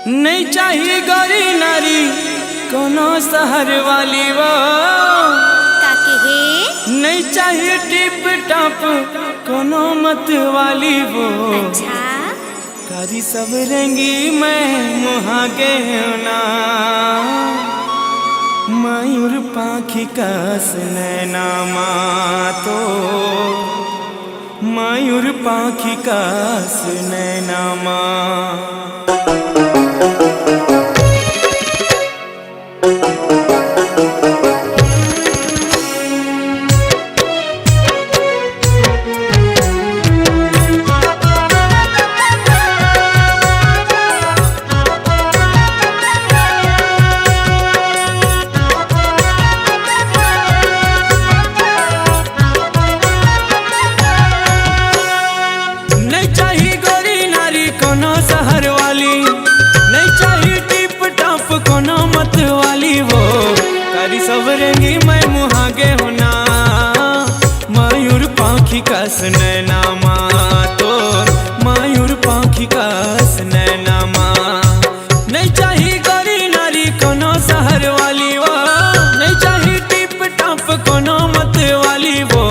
नहीं चाहिए गौरी नारी कोनो शहर वाली वो काके हे नहीं चाहिए टिप टॉप कोनो मत वाली वो अच्छा कारी सब रेंगी मैं मुहागे ना मयूर पाखी कस नैना तो मयूर पाखी कस नैना शहर वाली नहीं चाहिए टिप टॉप कोनो मत वाली वो कारी सब रेंगी मैं मुहागे होना मयूर पाखी कस नैना तो मयूर पाखी कस नैना नहीं चाहिए गौरी नारी कोनो शहर वाली वो नहीं चाहिए टिप टॉप कोनो मत वाली वो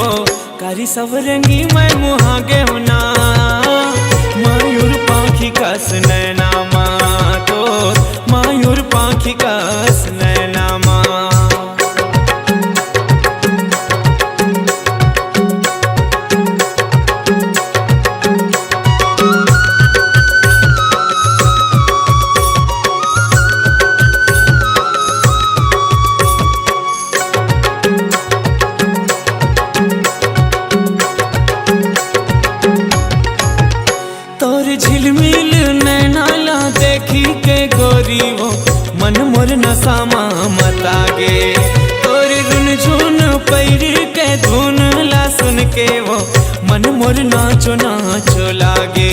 कारी सब रेंगी मैं मुहागे होना मयूर पाखी कस नैना तो मयूर पाखी कस नैना झिलमिल नैना ला देखी के गोरी वो मन मोर नसामा मतागे तोर रुन झुन पैर के धुन ला सुन के वो मन मोर नाचो नाचो लागे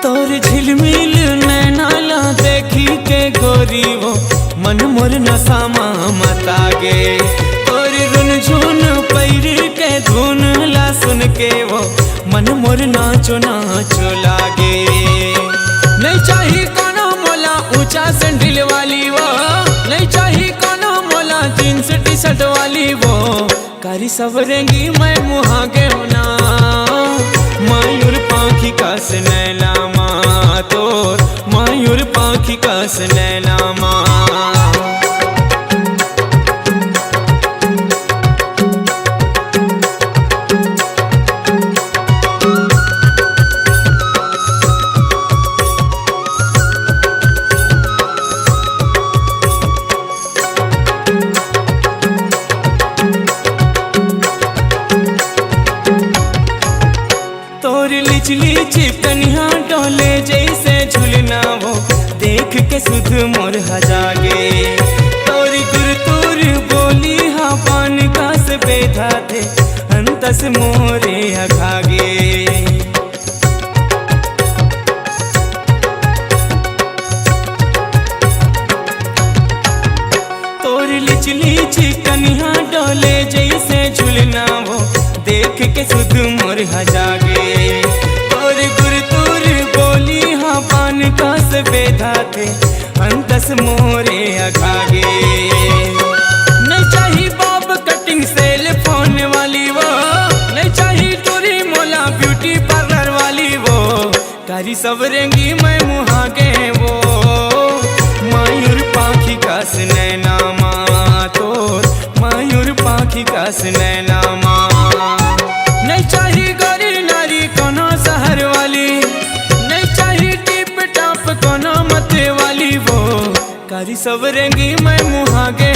तोर झिलमिल नैना ला देखी के गोरी वो मन मोर नसामा मतागे तोर रुन झुन पैर के धुन ला सुन के वो मन मोर नाचो नाचो लागे नहीं चाहिए कोनो मोला ऊंचा सैंडल वाली वो नहीं चाहिए कोनो मोला जींस टी शर्ट वाली वो कारी सब रेंगी मैं मुहागे होना मयूर पाखी कस नैना तोर मयूर पाखी कस नैना तोर लिचली चिपकनिया डोले जैसे झुलना वो देख के सुध मोर हजागे तोर गुरतुर बोली हा पान का से बेधा थे अंतस मोरे हखागे तोर लिचली चिकनिया डोले जैसे झुलना वो देख के सुध मोर हजागे तोर गुरतुर बोली हाँ पान का से बेधा थे अंतस मोरे अखागे नहीं चाहिए बॉब कटिंग सेल फोन वाली वो नहीं चाहिए टूरी मोला ब्यूटी पार्लर वाली वो कारी सब रेंगी मैं मुहागे वो मयूर पाखी कस नैना तोर मयूर पाखी कस नैना नहीं चाहिए गौरी नारी कोनो शहर वाली नहीं चाहिए टिप टॉप कोनो मत वाली वो कारी सब रेंगी मैं मुहागे